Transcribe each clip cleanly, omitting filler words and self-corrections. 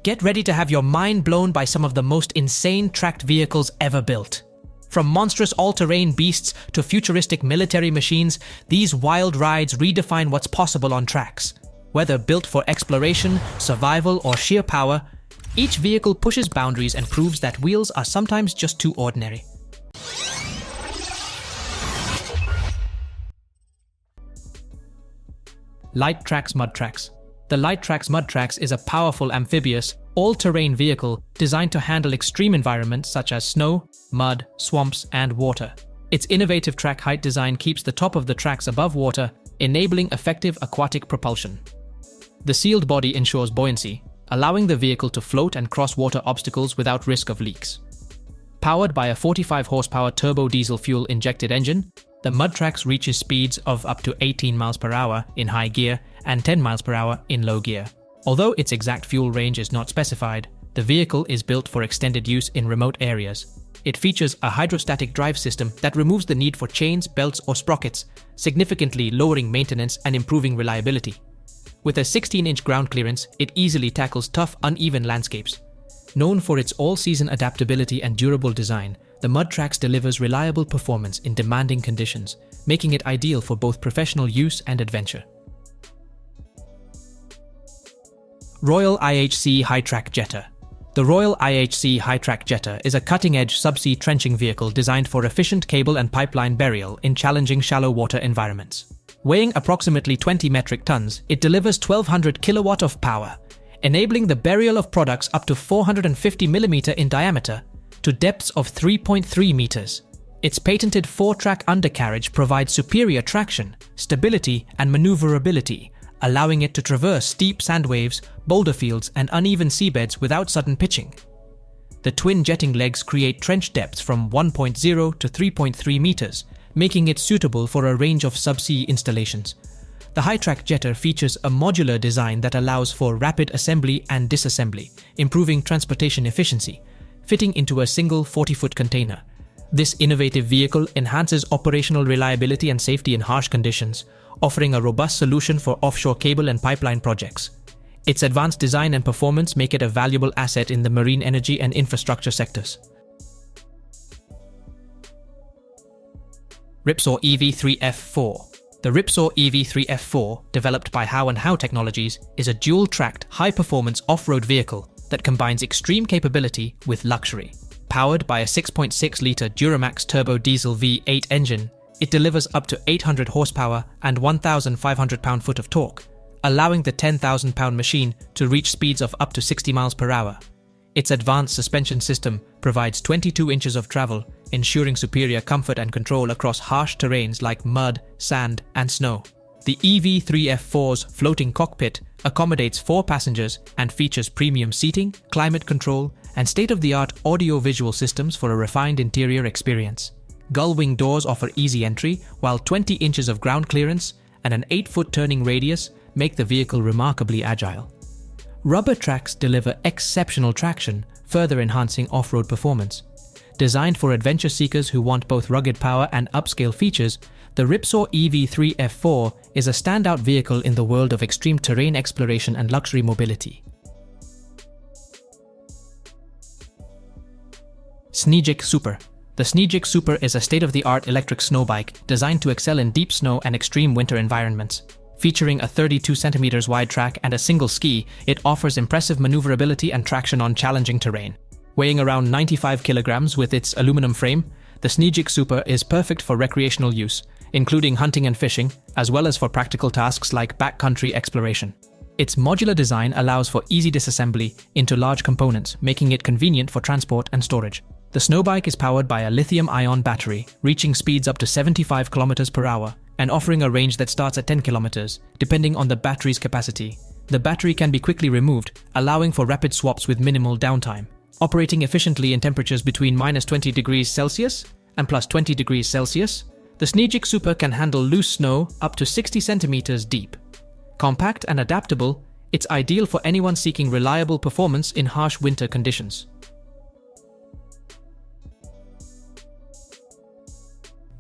Get ready to have your mind blown by some of the most insane tracked vehicles ever built. From monstrous all-terrain beasts to futuristic military machines, these wild rides redefine what's possible on tracks. Whether built for exploration, survival, or sheer power, each vehicle pushes boundaries and proves that wheels are sometimes just too ordinary. LiteTrax MuddTrax. The LiteTrax MuddTrax is a powerful amphibious, all-terrain vehicle designed to handle extreme environments such as snow, mud, swamps, and water. Its innovative track height design keeps the top of the tracks above water, enabling effective aquatic propulsion. The sealed body ensures buoyancy, allowing the vehicle to float and cross water obstacles without risk of leaks. Powered by a 45 horsepower turbo diesel fuel-injected engine, the MuddTrax reaches speeds of up to 18 miles per hour in high gear and 10 miles per hour in low gear. Although its exact fuel range is not specified, the vehicle is built for extended use in remote areas. It features a hydrostatic drive system that removes the need for chains, belts, or sprockets, significantly lowering maintenance and improving reliability. With a 16-inch ground clearance, it easily tackles tough, uneven landscapes. Known for its all-season adaptability and durable design, the MuddTrax delivers reliable performance in demanding conditions, making it ideal for both professional use and adventure. Royal IHC Hi-Track Jetter. The Royal IHC Hi-Track Jetter is a cutting-edge subsea trenching vehicle designed for efficient cable and pipeline burial in challenging shallow water environments. Weighing approximately 20 metric tons, it delivers 1200 kilowatt of power, enabling the burial of products up to 450 mm in diameter to depths of 3.3 meters. Its patented 4-track undercarriage provides superior traction, stability, and maneuverability, allowing it to traverse steep sand waves, boulder fields, and uneven seabeds without sudden pitching. The twin jetting legs create trench depths from 1.0 to 3.3 meters, making it suitable for a range of subsea installations. The Hi-Track Jetter features a modular design that allows for rapid assembly and disassembly, improving transportation efficiency, fitting into a single 40-foot container. This innovative vehicle enhances operational reliability and safety in harsh conditions, offering a robust solution for offshore cable and pipeline projects. Its advanced design and performance make it a valuable asset in the marine energy and infrastructure sectors. Ripsaw EV3-F4. The Ripsaw EV3-F4, developed by How & How Technologies, is a dual-tracked, high-performance off-road vehicle that combines extreme capability with luxury. Powered by a 6.6-litre Duramax turbo diesel V8 engine, it delivers up to 800 horsepower and 1,500 pound-foot of torque, allowing the 10,000 pound machine to reach speeds of up to 60 miles per hour. Its advanced suspension system provides 22 inches of travel, ensuring superior comfort and control across harsh terrains like mud, sand, and snow. The EV3-F4's floating cockpit accommodates 4 passengers and features premium seating, climate control, and state-of-the-art audio-visual systems for a refined interior experience. Gull-wing doors offer easy entry, while 20 inches of ground clearance and an 8-foot turning radius make the vehicle remarkably agile. Rubber tracks deliver exceptional traction, further enhancing off-road performance. Designed for adventure seekers who want both rugged power and upscale features, the Ripsaw EV3-F4 is a standout vehicle in the world of extreme terrain exploration and luxury mobility. Sniejik Super. The Sniejik Super is a state-of-the-art electric snow bike designed to excel in deep snow and extreme winter environments. Featuring a 32 centimeters wide track and a single ski, it offers impressive maneuverability and traction on challenging terrain. Weighing around 95 kilograms with its aluminum frame, the Sniejik Super is perfect for recreational use, including hunting and fishing, as well as for practical tasks like backcountry exploration. Its modular design allows for easy disassembly into large components, making it convenient for transport and storage. The snow bike is powered by a lithium-ion battery, reaching speeds up to 75 kilometers per hour and offering a range that starts at 10 kilometers, depending on the battery's capacity. The battery can be quickly removed, allowing for rapid swaps with minimal downtime. Operating efficiently in temperatures between -20 degrees Celsius and +20 degrees Celsius, the Sniejik Super can handle loose snow up to 60 centimeters deep. Compact and adaptable, it's ideal for anyone seeking reliable performance in harsh winter conditions.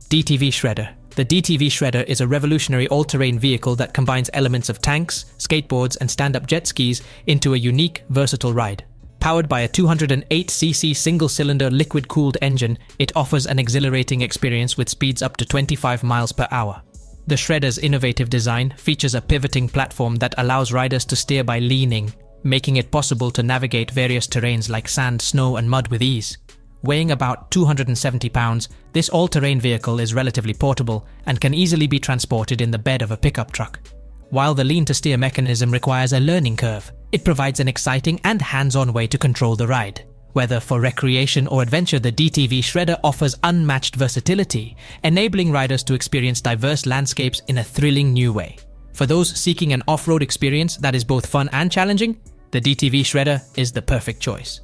DTV Shredder. The DTV Shredder is a revolutionary all-terrain vehicle that combines elements of tanks, skateboards, and stand-up jet skis into a unique, versatile ride. Powered by a 208cc single-cylinder liquid-cooled engine, it offers an exhilarating experience with speeds up to 25 miles per hour. The Shredder's innovative design features a pivoting platform that allows riders to steer by leaning, making it possible to navigate various terrains like sand, snow, and mud with ease. Weighing about 270 pounds, this all-terrain vehicle is relatively portable and can easily be transported in the bed of a pickup truck. While the lean-to-steer mechanism requires a learning curve, it provides an exciting and hands-on way to control the ride. Whether for recreation or adventure, the DTV Shredder offers unmatched versatility, enabling riders to experience diverse landscapes in a thrilling new way. For those seeking an off-road experience that is both fun and challenging, the DTV Shredder is the perfect choice.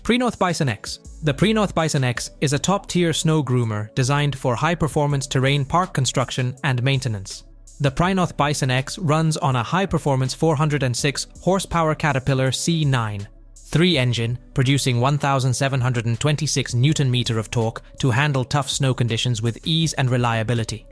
Prinoth Bison X. The Prinoth Bison X is a top-tier snow groomer designed for high-performance terrain park construction and maintenance. The Prinoth Bison X runs on a high-performance 406 horsepower Caterpillar C9.3 engine, producing 1,726 Nm of torque to handle tough snow conditions with ease and reliability.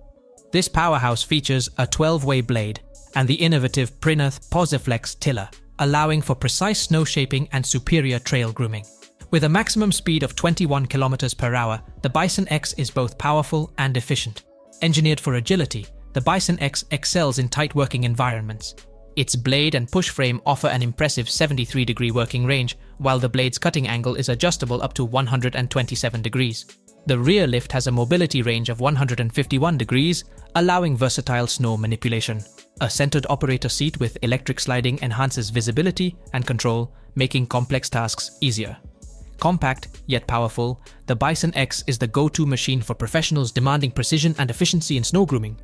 This powerhouse features a 12-way blade and the innovative Prinoth Posiflex tiller, allowing for precise snow shaping and superior trail grooming. With a maximum speed of 21 km per hour, the Bison X is both powerful and efficient. Engineered for agility, the Bison X excels in tight working environments. Its blade and push frame offer an impressive 73-degree working range, while the blade's cutting angle is adjustable up to 127 degrees. The rear lift has a mobility range of 151 degrees, allowing versatile snow manipulation. A centered operator seat with electric sliding enhances visibility and control, making complex tasks easier. Compact, yet powerful, the Bison X is the go-to machine for professionals demanding precision and efficiency in snow grooming.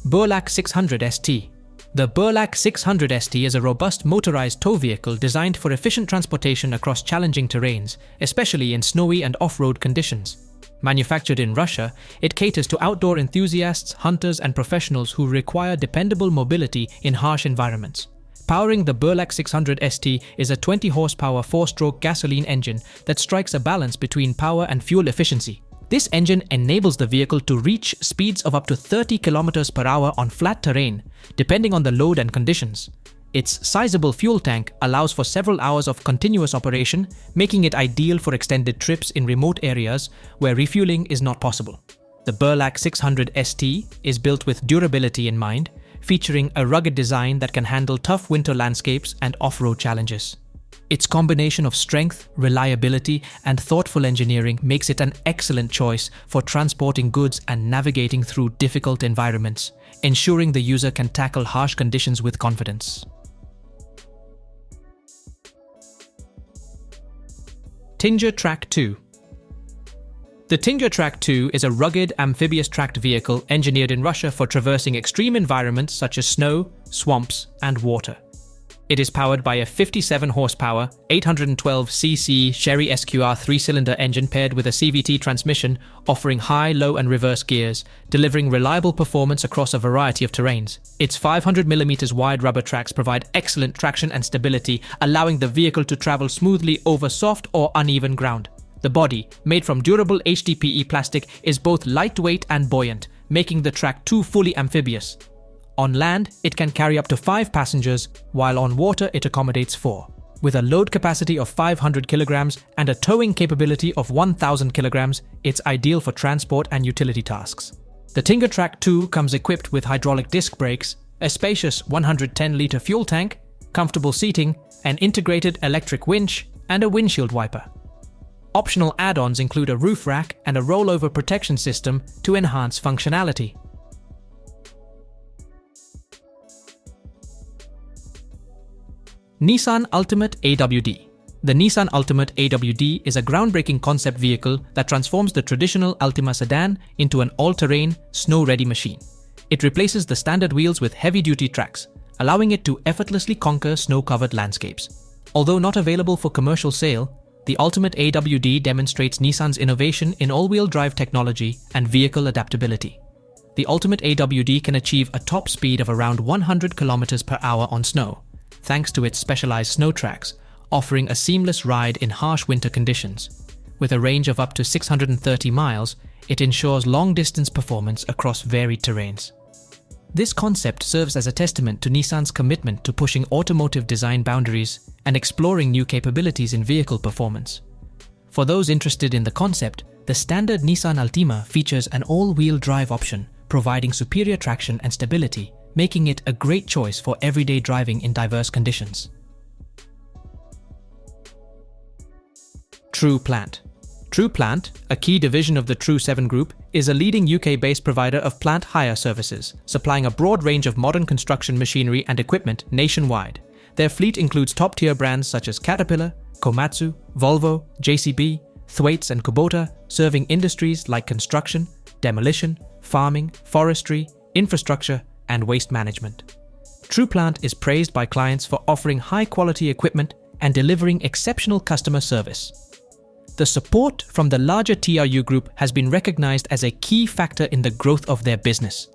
Burlak 600 ST. The Burlak 600 ST is a robust motorized tow vehicle designed for efficient transportation across challenging terrains, especially in snowy and off-road conditions. Manufactured in Russia, it caters to outdoor enthusiasts, hunters, and professionals who require dependable mobility in harsh environments. Powering the Burlak 600 ST is a 20-horsepower 4-stroke gasoline engine that strikes a balance between power and fuel efficiency. This engine enables the vehicle to reach speeds of up to 30 km per hour on flat terrain, depending on the load and conditions. Its sizable fuel tank allows for several hours of continuous operation, making it ideal for extended trips in remote areas where refueling is not possible. The Burlak 600 ST is built with durability in mind, featuring a rugged design that can handle tough winter landscapes and off-road challenges. Its combination of strength, reliability, and thoughtful engineering makes it an excellent choice for transporting goods and navigating through difficult environments, ensuring the user can tackle harsh conditions with confidence. Tinger Track 2. The Tinger Track 2 is a rugged, amphibious tracked vehicle engineered in Russia for traversing extreme environments such as snow, swamps, and water. It is powered by a 57-horsepower, 812cc Sherry SQR 3-cylinder engine paired with a CVT transmission, offering high, low, and reverse gears, delivering reliable performance across a variety of terrains. Its 500mm wide rubber tracks provide excellent traction and stability, allowing the vehicle to travel smoothly over soft or uneven ground. The body, made from durable HDPE plastic, is both lightweight and buoyant, making the Track 2 fully amphibious. On land, it can carry up to 5 passengers, while on water it accommodates 4. With a load capacity of 500 kilograms and a towing capability of 1,000 kilograms, it's ideal for transport and utility tasks. The Tinger Track 2 comes equipped with hydraulic disc brakes, a spacious 110-litre fuel tank, comfortable seating, an integrated electric winch, and a windshield wiper. Optional add-ons include a roof rack and a rollover protection system to enhance functionality. Nissan Altima-te AWD. The Nissan Altima-te AWD is a groundbreaking concept vehicle that transforms the traditional Altima sedan into an all-terrain, snow-ready machine. It replaces the standard wheels with heavy-duty tracks, allowing it to effortlessly conquer snow-covered landscapes. Although not available for commercial sale, the Altima-te AWD demonstrates Nissan's innovation in all-wheel drive technology and vehicle adaptability. The Altima-te AWD can achieve a top speed of around 100 km per hour on snow, thanks to its specialized snow tracks, offering a seamless ride in harsh winter conditions. With a range of up to 630 miles, it ensures long-distance performance across varied terrains. This concept serves as a testament to Nissan's commitment to pushing automotive design boundaries and exploring new capabilities in vehicle performance. For those interested in the concept, the standard Nissan Altima features an all-wheel drive option, providing superior traction and stability, making it a great choice for everyday driving in diverse conditions. Tru Plant. Tru Plant, a key division of the Tru 7 Group, is a leading UK-based provider of plant hire services, supplying a broad range of modern construction machinery and equipment nationwide. Their fleet includes top-tier brands such as Caterpillar, Komatsu, Volvo, JCB, Thwaites and Kubota, serving industries like construction, demolition, farming, forestry, infrastructure, and waste management. Tru Plant is praised by clients for offering high-quality equipment and delivering exceptional customer service. The support from the larger TRU group has been recognized as a key factor in the growth of their business.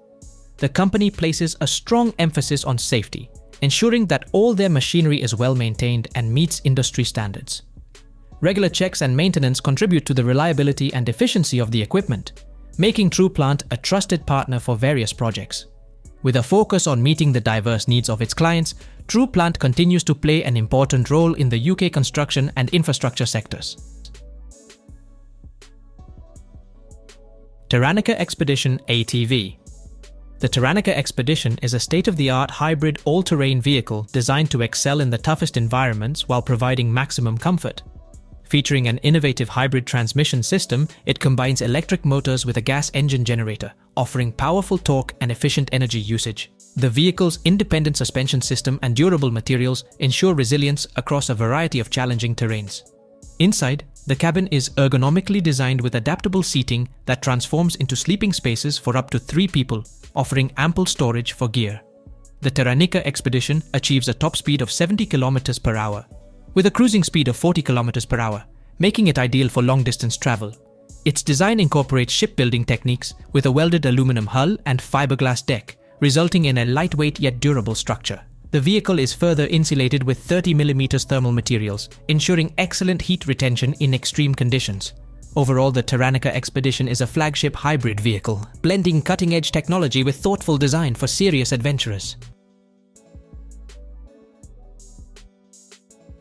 The company places a strong emphasis on safety, ensuring that all their machinery is well maintained and meets industry standards. Regular checks and maintenance contribute to the reliability and efficiency of the equipment, making Tru Plant a trusted partner for various projects. With a focus on meeting the diverse needs of its clients, Tru Plant continues to play an important role in the UK construction and infrastructure sectors. TERRANICA Expedition ATV. The TERRANICA Expedition is a state-of-the-art hybrid all-terrain vehicle designed to excel in the toughest environments while providing maximum comfort. Featuring an innovative hybrid transmission system, it combines electric motors with a gas engine generator, offering powerful torque and efficient energy usage. The vehicle's independent suspension system and durable materials ensure resilience across a variety of challenging terrains. Inside, the cabin is ergonomically designed with adaptable seating that transforms into sleeping spaces for up to 3 people, offering ample storage for gear. The TERRANICA Expedition achieves a top speed of 70 km per hour, with a cruising speed of 40 km per hour, making it ideal for long-distance travel. Its design incorporates shipbuilding techniques with a welded aluminum hull and fiberglass deck, resulting in a lightweight yet durable structure. The vehicle is further insulated with 30 mm thermal materials, ensuring excellent heat retention in extreme conditions. Overall, the TERRANICA Expedition is a flagship hybrid vehicle, blending cutting-edge technology with thoughtful design for serious adventurers.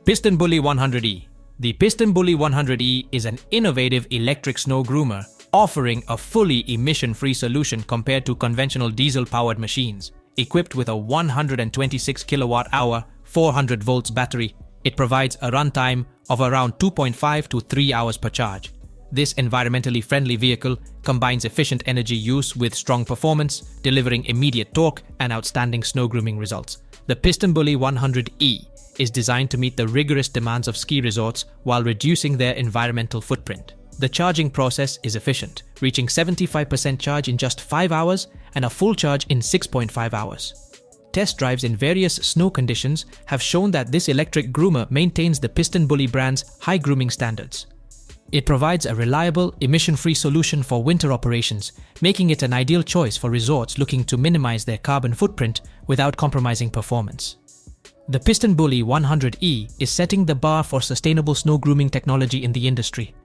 PistenBully 100E. The PistenBully 100E is an innovative electric snow groomer, offering a fully emission-free solution compared to conventional diesel-powered machines. Equipped with a 126 kWh, 400 volts battery, it provides a runtime of around 2.5 to 3 hours per charge. This environmentally friendly vehicle combines efficient energy use with strong performance, delivering immediate torque and outstanding snow grooming results. The PistenBully 100E is designed to meet the rigorous demands of ski resorts while reducing their environmental footprint. The charging process is efficient, reaching 75% charge in just 5 hours and a full charge in 6.5 hours. Test drives in various snow conditions have shown that this electric groomer maintains the PistenBully brand's high grooming standards. It provides a reliable, emission-free solution for winter operations, making it an ideal choice for resorts looking to minimize their carbon footprint without compromising performance. The PistenBully 100E is setting the bar for sustainable snow grooming technology in the industry.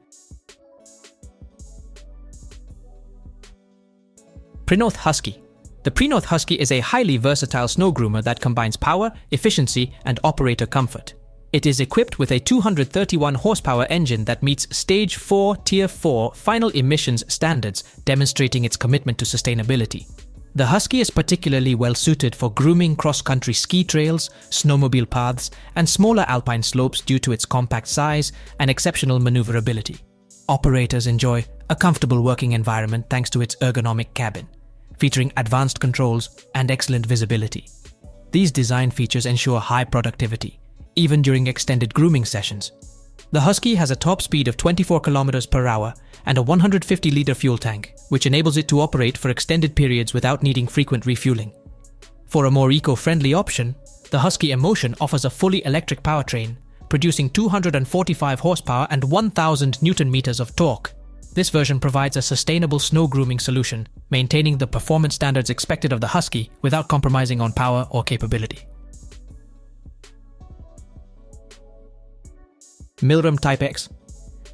Prinoth Husky. The Prinoth Husky is a highly versatile snow groomer that combines power, efficiency, and operator comfort. It is equipped with a 231 horsepower engine that meets Stage 4 Tier 4 final emissions standards, demonstrating its commitment to sustainability. The Husky is particularly well suited for grooming cross-country ski trails, snowmobile paths, and smaller alpine slopes due to its compact size and exceptional maneuverability. Operators enjoy a comfortable working environment thanks to its ergonomic cabin, featuring advanced controls and excellent visibility. These design features ensure high productivity, even during extended grooming sessions. The Husky has a top speed of 24 km per hour and a 150-litre fuel tank, which enables it to operate for extended periods without needing frequent refueling. For a more eco-friendly option, the Husky Emotion offers a fully electric powertrain, producing 245 horsepower and 1,000 Newton-meters of torque. This version provides a sustainable snow grooming solution, maintaining the performance standards expected of the Husky without compromising on power or capability. Milrem Type-X.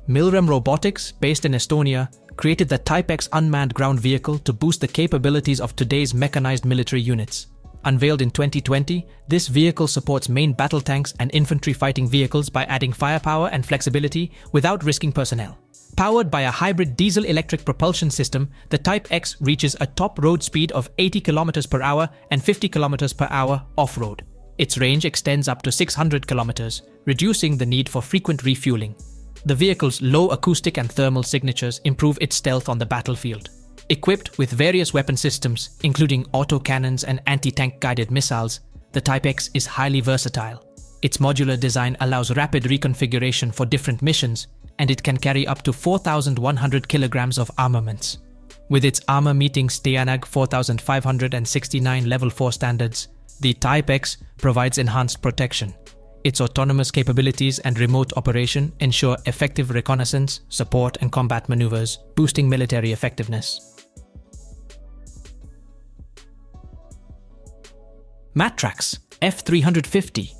Milrem Robotics, based in Estonia, created the Type-X unmanned ground vehicle to boost the capabilities of today's mechanized military units. Unveiled in 2020, this vehicle supports main battle tanks and infantry fighting vehicles by adding firepower and flexibility without risking personnel. Powered by a hybrid diesel-electric propulsion system, the Type-X reaches a top road speed of 80 km per hour and 50 km per hour off-road. Its range extends up to 600 km, reducing the need for frequent refueling. The vehicle's low acoustic and thermal signatures improve its stealth on the battlefield. Equipped with various weapon systems, including autocannons and anti-tank guided missiles, the Type-X is highly versatile. Its modular design allows rapid reconfiguration for different missions, and it can carry up to 4,100 kilograms of armaments. With its armor-meeting STANAG 4569 Level 4 standards, the Type-X provides enhanced protection. Its autonomous capabilities and remote operation ensure effective reconnaissance, support, and combat maneuvers, boosting military effectiveness. Mattracks F-350.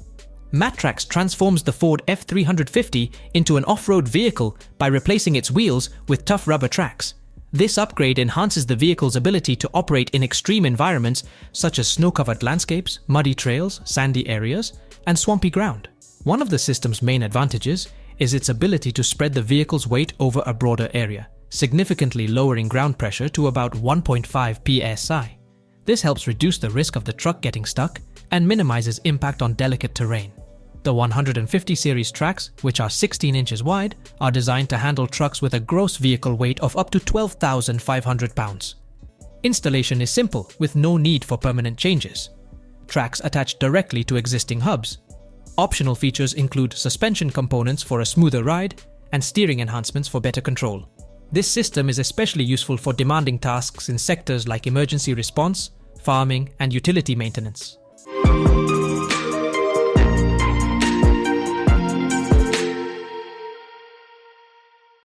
Mattracks transforms the Ford F-350 into an off-road vehicle by replacing its wheels with tough rubber tracks. This upgrade enhances the vehicle's ability to operate in extreme environments such as snow-covered landscapes, muddy trails, sandy areas, and swampy ground. One of the system's main advantages is its ability to spread the vehicle's weight over a broader area, significantly lowering ground pressure to about 1.5 psi. This helps reduce the risk of the truck getting stuck and minimizes impact on delicate terrain. The 150 series tracks, which are 16 inches wide, are designed to handle trucks with a gross vehicle weight of up to 12,500 pounds. Installation is simple, with no need for permanent changes. Tracks attach directly to existing hubs. Optional features include suspension components for a smoother ride and steering enhancements for better control. This system is especially useful for demanding tasks in sectors like emergency response, farming, and utility maintenance.